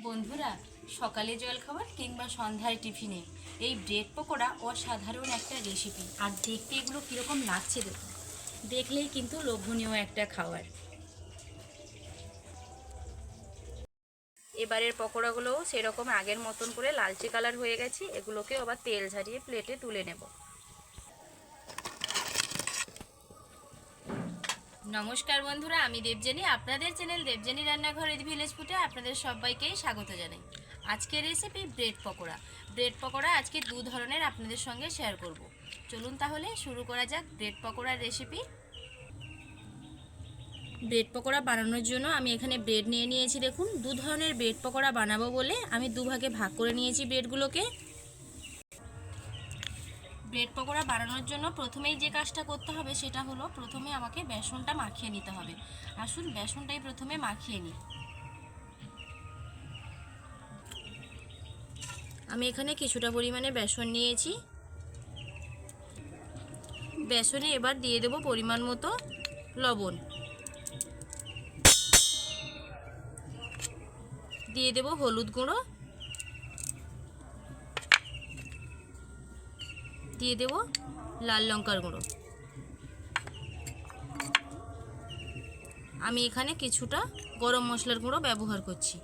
বন্ধুরা, সকালে জলখাবার কিংবা সন্ধ্যায় টিফিনে এই ব্রেড পকোড়া অসাধারণ একটা রেসিপি। আর দেখতে এগুলো কীরকম লাগছে দেখুন, দেখলেই কিন্তু লোভনীয় একটা খাবার। এবারের পকোড়াগুলোও সেরকম আগের মতন করে লালচে কালার হয়ে গেছে। এগুলোকে আবার তেল ঝারিয়ে প্লেটে তুলে নেব। নমস্কার বন্ধুরা, আমি দেবযানী, আপনাদের চ্যানেল দেবযানী রান্নাঘর উইথ ভিলেজ ফুডে আপনাদের সবাইকেই স্বাগত জানাই। আজকের recipe bread pakora. Bread pakora আজকে দু ধরনের আপনাদের সঙ্গে শেয়ার করব। চলুন তাহলে শুরু করা যাক ব্রেড পকোড়ার রেসিপি। ব্রেড পকোড়া বানানোর জন্য আমি এখানে ব্রেড নিয়ে নিয়েছি। দেখুন, দু ধরনের ব্রেড পকোড়া বানাবো বলে আমি দুভাগে ভাগ করে নিয়েছি ব্রেডগুলোকে। ব্রেড পকোড়া বানানোর জন্য প্রথমেই যে কাজটা করতে হবে সেটা হলো প্রথমে আমাকে বেসনটা মাখিয়ে নিতে হবে। আসুন বেসনটাই প্রথমে মাখিয়ে নিই। আমি এখানে কিছুটা পরিমাণে বেসন নিয়েছি। বেসনে এবার দিয়ে দেব পরিমাণ মতো লবণ, দিয়ে দেব হলুদ গুঁড়ো, দিয়ে দেব লাল লঙ্কার গুঁড়ো। আমি এখানে কিছুটা গরম মশলার গুঁড়ো ব্যবহার করছি।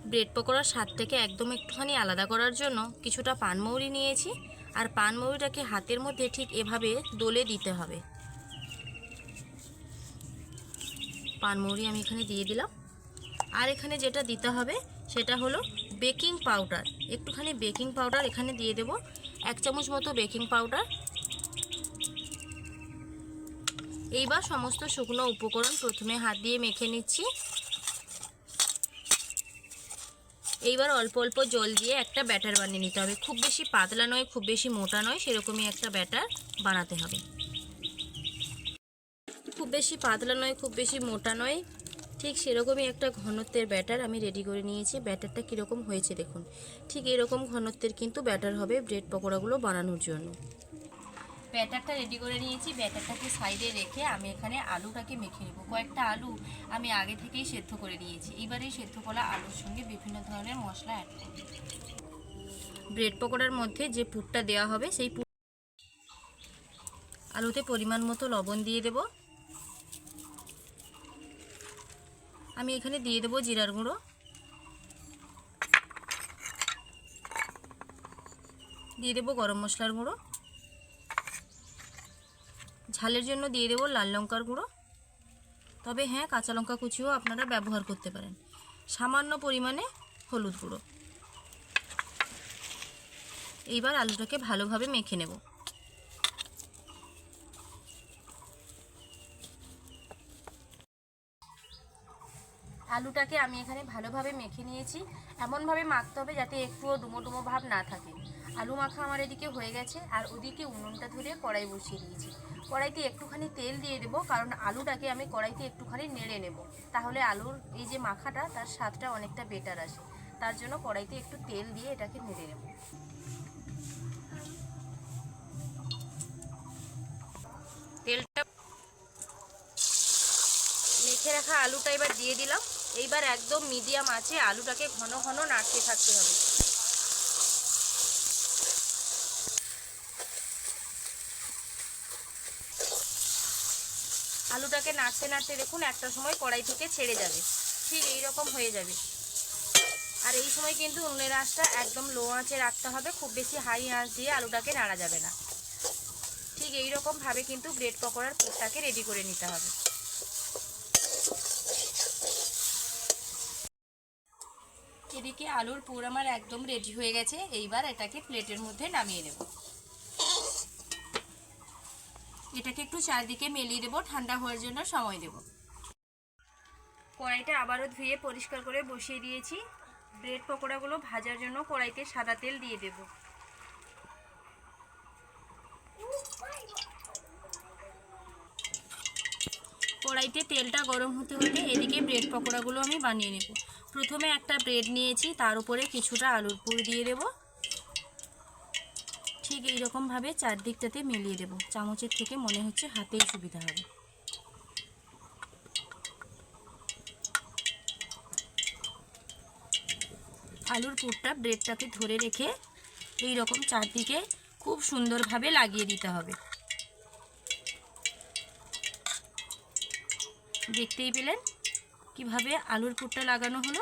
ব্রেড পকোড়ার স্বাদটাকে একদম একটুখানি আলাদা করার জন্য কিছুটা পানমৌরি নিয়েছি। আর পানমৌরিটাকে হাতের মধ্যে ঠিক এভাবে দলে দিতে হবে। পানমৌরি আমি এখানে দিয়ে দিলাম। আর এখানে যেটা দিতে হবে সেটা হলো বেকিং পাউডার। একটুখানি বেকিং পাউডার এখানে দিয়ে দেব, 1 চামচ মতো বেকিং পাউডার। এইবার সমস্ত শুকনো উপকরণ প্রথমে হাত দিয়ে মেখে নিচ্ছি। এইবার অল্প অল্প জল দিয়ে একটা ব্যাটার বানিয়ে নিতে হবে। খুব বেশি পাতলা নয়, খুব বেশি মোটা নয়, সেরকমই একটা ব্যাটার বানাতে হবে। খুব বেশি পাতলা নয়, খুব বেশি মোটা নয়, ঠিক সেরকমই একটা ঘনত্বের ব্যাটার আমি রেডি করে নিয়েছি। ব্যাটারটা কীরকম হয়েছে দেখুন, ঠিক এরকম ঘনত্বের কিন্তু ব্যাটার হবে ব্রেড পকোড়াগুলো বানানোর জন্য। ব্যাটারটা রেডি করে নিয়েছি। ব্যাটারটাকে সাইডে রেখে আমি এখানে আলুটাকে মেখে নেব। কয়েকটা আলু আমি আগে থেকেই সেদ্ধ করে নিয়েছি। এবারে সেদ্ধ করা আলুর সঙ্গে বিভিন্ন ধরনের মশলা অ্যাড করব। ব্রেড পকোড়ার মধ্যে যে পুরটা দেওয়া হবে সেই আলুতে পরিমাণ মতো লবণ দিয়ে দেব। আমি এখানে দিয়ে দেব জিরার গুঁড়ো, দিয়ে দেব গরম মশলার গুঁড়ো, ঝালের জন্য দিয়ে দেব লাল লঙ্কার গুঁড়ো। তবে হ্যাঁ, কাঁচা লঙ্কা কুচিও আপনারা ব্যবহার করতে পারেন। সামান্য পরিমাণে হলুদ গুঁড়ো। এইবার আলুটাকে ভালোভাবে মেখে নেব। আলুটাকে আমি এখানে ভালোভাবে মেখে নিয়েছি। এমনভাবে মাখতে হবে যাতে একটুও ডুমো ডুমো ভাব না থাকে। আলু মাখা আমার এদিকে হয়ে গেছে। আর ওদিকে উনুনটা ধরে কড়াই বসিয়ে দিয়েছি। কড়াইতে একটুখানি তেল দিয়ে দেবো, কারণ আলুটাকে আমি কড়াইতে একটুখানি নেড়ে নেব। তাহলে আলুর এই যে মাখাটা তার স্বাদটা অনেকটা বেটার আসে। তার জন্য কড়াইতে একটু তেল দিয়ে এটাকে নেড়ে নেব। তেলটা মেখে রাখা আলুটা এবার দিয়ে দিলাম। এইবার একদম মিডিয়াম আঁচে আলুটাকে ঘন ঘন নাড়তে থাকতে হবে। আলুটাকে নাড়তে নাড়তে দেখুন একটা সময় কড়াই থেকে ছেড়ে যাবে। ঠিক এই রকম হয়ে যাবে। আর এই সময় কিন্তু উনুনের আঁচটা একদম লো আঁচে রাখতে হবে। খুব বেশি হাই আঁচ দিয়ে আলুটাকে নাড়া যাবে না। ঠিক এই রকম ভাবে কিন্তু ব্রেড পকোড়ার পুরটাকে রেডি করে নিতে হবে। এদিকে আলুর পুর আমার একদম রেডি হয়ে গেছে। এইবার এটাকে প্লেটের মধ্যে নামিয়ে নেব। এটাকে একটু চারদিকে মেলিয়ে দেবো, ঠান্ডা হওয়ার জন্য সময় দেব। কড়াইটা আবারও ধুয়ে পরিষ্কার করে বসিয়ে দিয়েছি। ব্রেড পকোড়াগুলো ভাজার জন্য কড়াইতে সাদা তেল দিয়ে দেব। কড়াইতে তেলটা গরম হতে হতে এদিকে ব্রেড পকোড়াগুলো আমি বানিয়ে নেব। প্রথমে একটা ব্রেড নিয়েছি, তার উপরে কিছুটা আলুর পুর দিয়ে দেব। ঠিক এইরকমভাবে চারদিকটাতে মিলিয়ে দেব। চামচের থেকে মনে হচ্ছে হাতেই সুবিধা হবে। আলুর পুরটা ব্রেডটাকে ধরে রেখে এই রকম চারদিকে খুব সুন্দরভাবে লাগিয়ে দিতে হবে। দেখতেই পেলেন কিভাবে আলুর পুরটা লাগানো হলো।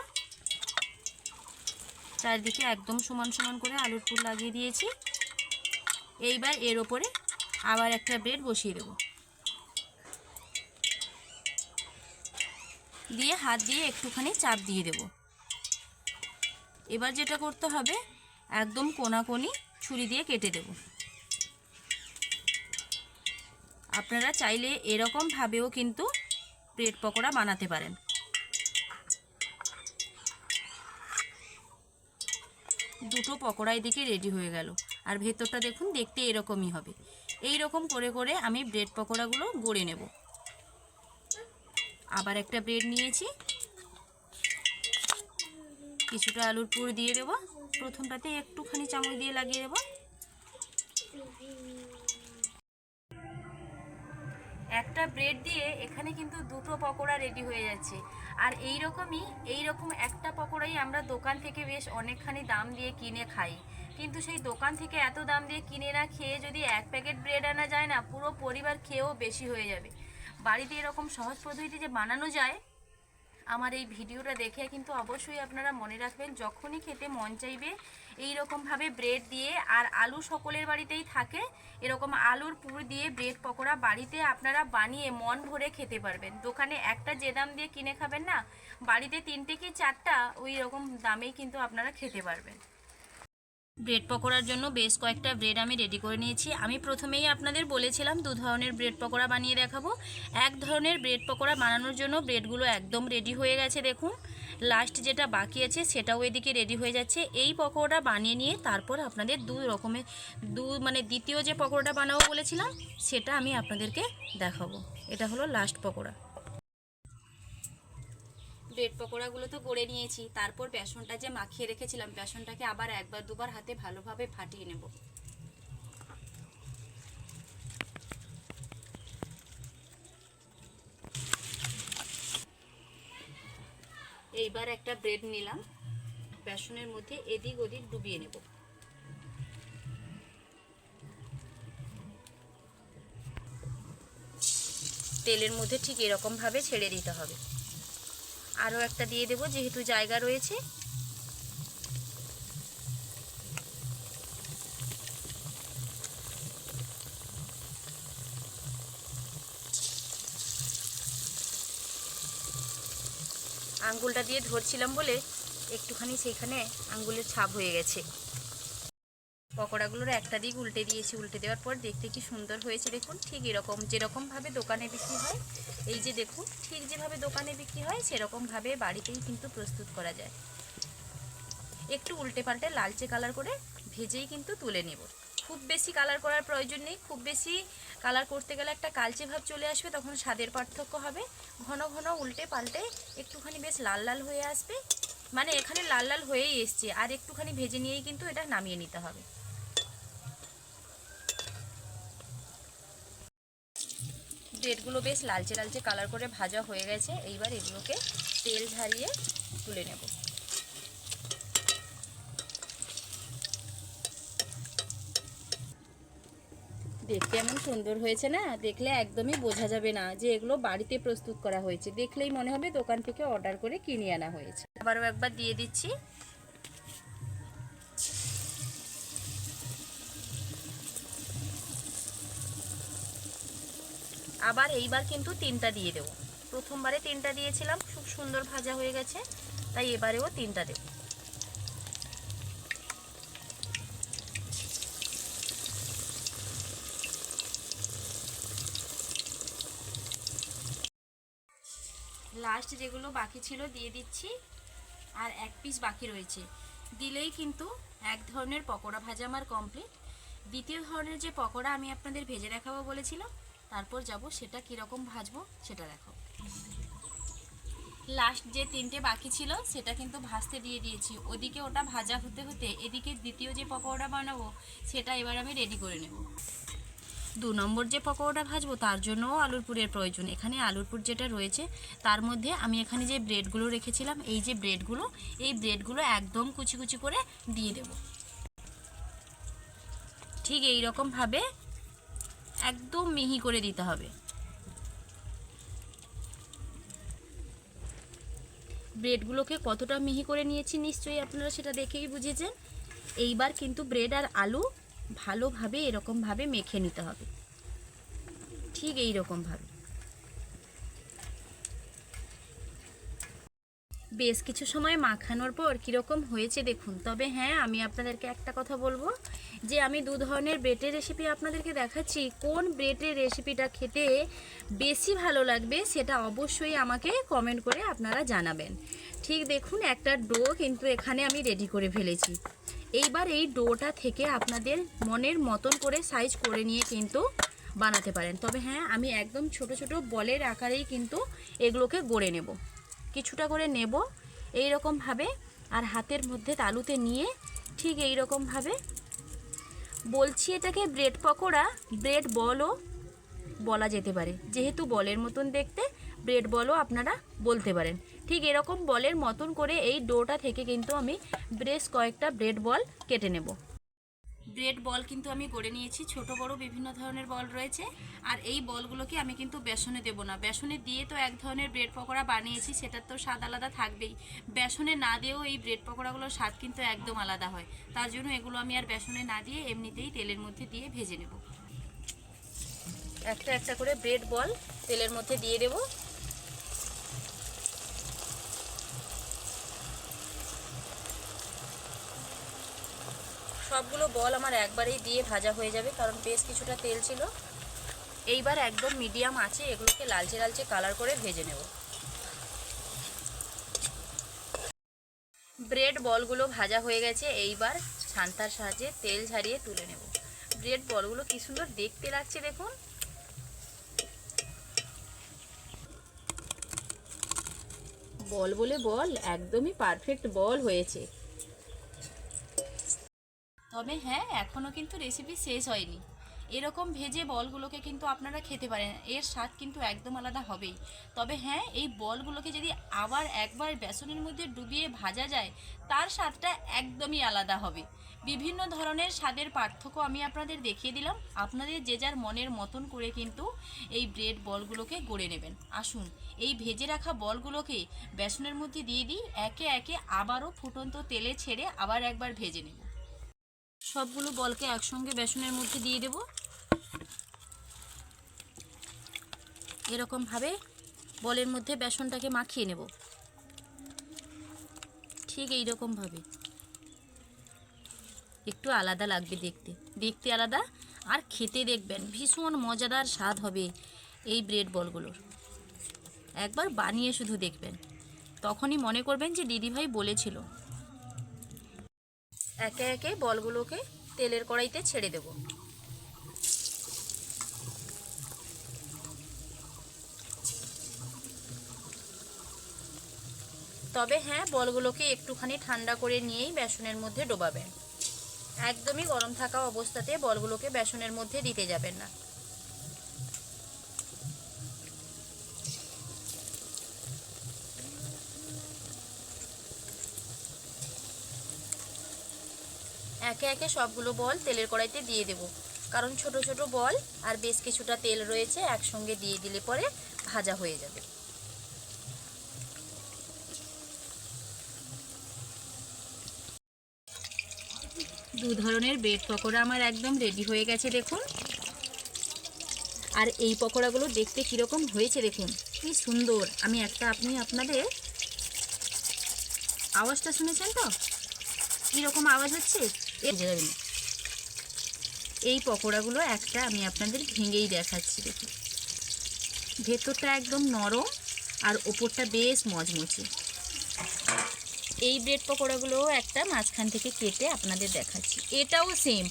চারদিকে একদম সমান সমান করে আলুর পুর লাগিয়ে দিয়েছি। এইবার এর ওপরে আবার একটা ব্রেড বসিয়ে দেব, দিয়ে হাত দিয়ে একটুখানি চাপ দিয়ে দেব। এবার যেটা করতে হবে, একদম কোনাকোনি ছুরি দিয়ে কেটে দেব। আপনারা চাইলে এরকম ভাবেও কিন্তু ব্রেড পকোড়া বানাতে পারেন। দুটো পকোড়া এদিকে রেডি হয়ে গেল, আর ভেতরটা দেখুন দেখতে এরকমই হবে। এই রকম করে করে আমি ব্রেড পকোড়াগুলো গড়ে নেব। আবার একটা ব্রেড নিয়েছি, কিছুটা আলুর পুর দিয়ে দেব। প্রথমটাতে একটুখানি চামচ দিয়ে লাগিয়ে দেব। একটা ব্রেড দিয়ে এখানে কিন্তু দুটো পকোড়া রেডি হয়ে যাচ্ছে। আর এইরকম একটা পকোড়াই আমরা দোকান থেকে বেশ অনেকখানি দাম দিয়ে কিনে খাই, কিন্তু সেই দোকান থেকে এত দাম দিয়ে কিনে না খেয়ে যদি এক প্যাকেট ব্রেড আনা যায় না, পুরো পরিবার খেয়েও বেশি হয়ে যাবে। বাড়িতে এরকম সহজ পদ্ধতিতে যে বানানো যায়, আমার এই ভিডিওটা দেখে কিন্তু অবশ্যই আপনারা মনে রাখবেন, যখনই খেতে মন চাইবে এই রকমভাবে ব্রেড দিয়ে, আর আলু সকলের বাড়িতেই থাকে, এরকম আলুর পুর দিয়ে ব্রেড পকোড়া বাড়িতে আপনারা বানিয়ে মন ভরে খেতে পারবেন। দোকানে একটা যে দাম দিয়ে কিনে খাবেন না, বাড়িতে 3টে কি 4টা ওই রকম দামেই কিন্তু আপনারা খেতে পারবেন। ব্রেড পকোড়ার জন্য বেশ কয়েকটা ব্রেড আমি রেডি করে নিয়েছি। আমি প্রথমেই আপনাদের বলেছিলাম 2 ধরনের ব্রেড পকোড়া বানিয়ে দেখাবো। এক ধরনের ব্রেড পকোড়া বানানোর জন্য ব্রেডগুলো একদম রেডি হয়ে গেছে দেখুন। লাস্ট যেটা বাকি আছে সেটাও এদিকে রেডি হয়ে যাচ্ছে। এই পকোড়া বানিয়ে নিয়ে তারপর আপনাদের দ্বিতীয় যে পকোড়াটা বানাবো বলেছিলাম সেটা আমি আপনাদেরকে দেখাবো। এটা হলো লাস্ট পকোড়া। ব্রেড পকোড়াগুলো তো গড়ে নিয়েছি, তারপর বেসনটা যে মাখিয়ে রেখেছিলাম, বেসনটাকে আবার একবার দুবার হাতে ভালোভাবে ফাটিয়ে নেব। এইবার একটা ব্রেড নিলাম, বেসনের মধ্যে এদিক ওদিক ডুবিয়ে নেব। তেলের মধ্যে ঠিক এরকম ভাবে ছেড়ে দিতে হবে। আরও একটা দিয়ে দেব যেহেতু জায়গা রয়েছে। আঙ্গুলটা দিয়ে ধরছিলাম বলে একটুখানি সেইখানে আঙ্গুলের ছাপ হয়ে গেছে। পকোড়াগুলোর একটা দিক উল্টে দিয়েছি, উল্টে দেওয়ার পর দেখতে কি সুন্দর হয়েছে দেখুন। ঠিক এরকম যেরকমভাবে দোকানে বিক্রি হয়, এই যে দেখুন ঠিক যেভাবে দোকানে বিক্রি হয় সেরকমভাবে বাড়িতেই কিন্তু প্রস্তুত করা যায়। একটু উল্টে পাল্টে লালচে কালার করে ভেজেই কিন্তু তুলে নেব। খুব বেশি কালার করার প্রয়োজন নেই, খুব বেশি কালার করতে গেলে একটা কালচে ভাব চলে আসবে, তখন স্বাদের পার্থক্য হবে। ঘন ঘন উল্টে পাল্টে একটুখানি বেশ লাল লাল হয়ে আসবে, মানে এখানে লাল লাল হয়েই এসছে, আর একটুখানি ভেজে নিয়েই কিন্তু এটা নামিয়ে নিতে হবে। ব্রেডগুলো বেশ লালচে লালচে কালার করে ভাজা হয়ে গেছে। এইবার এগুলোকে তেল ঝারিয়ে তুলে নেব। দেখতে এমন সুন্দর হয়েছে না, দেখলে একদমই বোঝা যাবে না যে এগুলো বাড়িতে প্রস্তুত করা হয়েছে, দেখলেই মনে হবে দোকান থেকে অর্ডার করে কিনে আনা হয়েছে। আবারও একবার দিয়ে দিচ্ছি। আবার এইবার কিন্তু 3টা দিয়ে দেব। প্রথমবারে 3টা দিয়েছিলাম, খুব সুন্দর ভাজা হয়ে গেছে, তাই এবারেও 3টা দেব। লাস্ট যেগুলো বাকি ছিল দিয়ে দিচ্ছি, আর এক পিস বাকি রয়েছে। দিলেই কিন্তু এক ধরনের পকোড়া ভাজা আমার কমপ্লিট। দ্বিতীয় ধরনের যে পকোড়া আমি আপনাদের ভেজে দেখাবো বলেছিলাম, তারপর যাব সেটা কীরকম ভাজবো সেটা দেখাবো। লাস্ট যে 3টে বাকি ছিল সেটা কিন্তু ভাজতে দিয়ে দিয়েছি। ওদিকে ওটা ভাজা হতে হতে এদিকে দ্বিতীয় যে পকোড়া বানাবো সেটা এবার আমি রেডি করে নেব। 2 নম্বর যে পকোড়াটা ভাজবো তার জন্যও আলুর পুরের প্রয়োজন। এখানে আলুর পুর যেটা রয়েছে তার মধ্যে আমি এখানে যে ব্রেডগুলো রেখেছিলাম, এই যে ব্রেডগুলো, এই ব্রেডগুলো একদম কুচি কুচি করে দিয়ে দেব। ঠিক এই রকমভাবে একদম মিহি করে দিতে হবে। ব্রেডগুলোকে কতটা মিহি করে নিয়েছি নিশ্চয়ই আপনারা সেটা দেখেই বুঝেছেন। এইবার কিন্তু ব্রেড আর আলু ভালোভাবে এরকমভাবে মেখে নিতে হবে, ঠিক এই রকমভাবে। বেশ কিছু সময় মাখানোর পর কীরকম হয়েছে দেখুন। তবে হ্যাঁ, আমি আপনাদেরকে একটা কথা বলবো যে আমি 2 ধরনের ব্রেডের রেসিপি আপনাদেরকে দেখাচ্ছি। কোন ব্রেডের রেসিপিটা খেতে বেশি ভালো লাগবে সেটা অবশ্যই আমাকে কমেন্ট করে আপনারা জানাবেন। ঠিক দেখুন, একটা ডো কিন্তু এখানে আমি রেডি করে ফেলেছি। এইবার এই ডোটা থেকে আপনাদের মনের মতন করে সাইজ করে নিয়ে কিন্তু বানাতে পারেন। তবে হ্যাঁ, আমি একদম ছোট ছোট বলের আকারেই কিন্তু এগুলোকে গড়ে নেব। কিছুটা করে নেব এই রকমভাবে, আর হাতের মধ্যে তালুতে নিয়ে ঠিক এই রকমভাবে বলছি, এটাকে ব্রেড পকোড়া, ব্রেড বলও বলা যেতে পারে। যেহেতু বলের মতন দেখতে, ব্রেড বলও আপনারা বলতে পারেন। ঠিক এরকম বলের মতন করে এই ডোটা থেকে কিন্তু আমি বেশ কয়েকটা ব্রেড বল কেটে নেব। ব্রেড বল কিন্তু আমি গড়ে নিয়েছি, ছোট বড় বিভিন্ন ধরনের বল রয়েছে। আর এই বলগুলোকে আমি কিন্তু বেসনে দেব না। বেসনে দিয়ে তো এক ধরনের ব্রেড পকোড়া বানিয়েছি, সেটার তো স্বাদ আলাদা থাকবেই। বেসনে না দিয়েও এই ব্রেড পকোড়াগুলোর স্বাদ কিন্তু একদম আলাদা হয়। তার জন্য এগুলো আমি আর বেসনে না দিয়ে এমনিতেই তেলের মধ্যে দিয়ে ভেজে নেব। একটা একটা করে ব্রেড বল তেলের মধ্যে দিয়ে দেব। সবগুলো বল আমার একবারেই দিয়ে ভাজা হয়ে যাবে, কারণ বেশ কিছুটা তেল ছিল। এইবার একদম মিডিয়াম আঁচে এগুলোকে লালচে লালচে কালার করে ভেজে নেব। ব্রেড বলগুলো ভাজা হয়ে গেছে। এইবার ছান্তার সাহায্যে তেল ঝারিয়ে তুলে নেব। ব্রেড বলগুলো কি সুন্দর দেখতে লাগছে দেখুন। বল বলে বল, একদমই পারফেক্ট বল হয়েছে। তবে হ্যাঁ, এখনও কিন্তু রেসিপি শেষ হয়নি। এরকম ভেজে বলগুলোকে কিন্তু আপনারা খেতে পারেন, এর স্বাদ কিন্তু একদম আলাদা হবেই। তবে হ্যাঁ, এই বলগুলোকে যদি আবার একবার বেসনের মধ্যে ডুবিয়ে ভাজা যায়, তার স্বাদটা একদমই আলাদা হবে। বিভিন্ন ধরনের স্বাদের পার্থক্য আমি আপনাদের দেখিয়ে দিলাম। আপনাদের যে যার মনের মতন করে কিন্তু এই ব্রেড বলগুলোকে গড়ে নেবেন। আসুন, এই ভেজে রাখা বলগুলোকে বেসনের মধ্যে দিয়ে দিই, একে একে আবারও ফুটন্ত তেলে ছেড়ে আবার একবার ভেজে নেব। সবগুলো বলকে একসঙ্গে বেসনের মধ্যে দিয়ে দেব। এরকমভাবে বলের মধ্যে বেসনটাকে মাখিয়ে নেব, ঠিক এই রকমভাবে। একটু আলাদা লাগবে দেখতে, দেখতে আলাদা, আর খেতে দেখবেন ভীষণ মজাদার স্বাদ হবে এই ব্রেড বলগুলোর। একবার বানিয়ে শুধু দেখবেন, তখনই মনে করবেন যে দিদিভাই বলেছিল। একে একে বলগুলোকে তেলের কড়াইতে ছেড়ে দেব। তবে হ্যাঁ, বলগুলোকে একটুখানি ঠান্ডা করে নিয়েই বেসনের মধ্যে ডোবাবেন। একদমই গরম থাকা অবস্থাতে বলগুলোকে বেসনের মধ্যে দিতে যাবেন না। একে একে সবগুলো বল তেলের কড়াইতে দিয়ে দেব, কারণ ছোট ছোট বল আর বেশ কিছুটা তেল রয়েছে, একসঙ্গে দিয়ে দিলে পরে ভাজা হয়ে যাবে। দু ধরনের ব্রেড পকোড়া আমার একদম রেডি হয়ে গেছে দেখুন। আর এই পকোড়াগুলো দেখতে কীরকম হয়েছে দেখুন, কি সুন্দর। আমি আপনাদের আওয়াজটা শুনেছেন তো, কীরকম আওয়াজ হচ্ছে এই পকোড়াগুলো একটা আমি আপনাদের ভেঙেই দেখাচ্ছি দেখুন। ভেতরটা একদম নরম আর ওপরটা বেশ মচমচে। এই ব্রেড পকোড়াগুলোও একটা মাঝখান থেকে কেটে আপনাদের দেখাচ্ছি। এটাও সেম,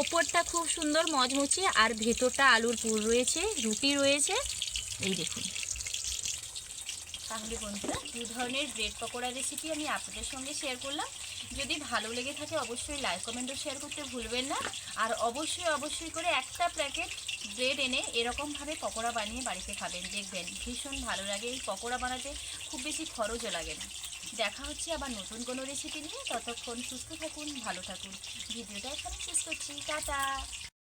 ওপরটা খুব সুন্দর মচমচে আর ভেতরটা আলুর পুর রয়েছে, রুটি রয়েছে। এই দেখুন, তাহলে বন্ধুরা দু ধরনের ব্রেড পকোড়া রেসিপি আমি আপনাদের সঙ্গে শেয়ার করলাম। যদি ভালো লেগে থাকে অবশ্যই লাইক কমেন্ট ও শেয়ার করতে ভুলবেন না। আর অবশ্যই করে একটা প্যাকেট ব্রেড এনে এরকমভাবে পকোড়া বানিয়ে বাড়িতে খাবেন, দেখবেন ভীষণ ভালো লাগে। এই পকোড়া বানাতে খুব বেশি খরচও লাগে না। দেখা হচ্ছে আবার নতুন কোনো রেসিপি নিয়ে। ততক্ষণ সুস্থ থাকুন, ভালো থাকুন। ভিডিওটা এখানে শেষ করছি, টাটা।